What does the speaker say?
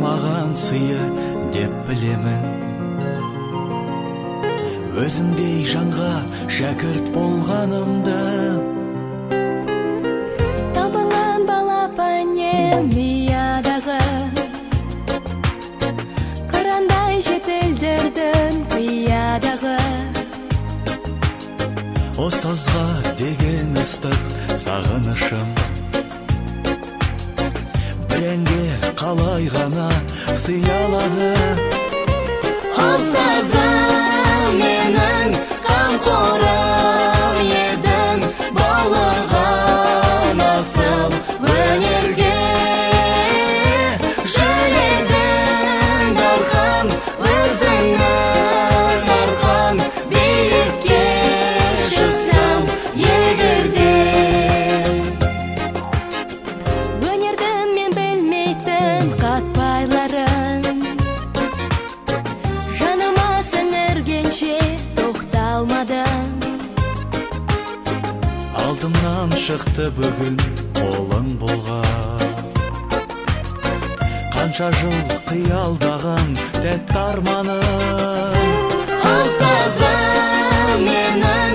маған сыйы деп білемін. Өзіңдей жанға шәкірт болғанымды. Табылған балапанем миядағы, қырандай жетілдірдің қиядағы. Ұстазға деген ыстық сағынышым, бірәңге қалай ғана сыялады. Ұстазым менің қамқорым едің, болған асыл өнерге жүрегім дархан, өзіңнің арқан биікке шықсам егерде. Өнердің мен білмейтін қатпайларын, жаныма сіңіргенше тоқталмадың. Алдымнан шықты бүгін қолың болған, қанша жыл қиялдаған тәтті арманым. Ұстазым менің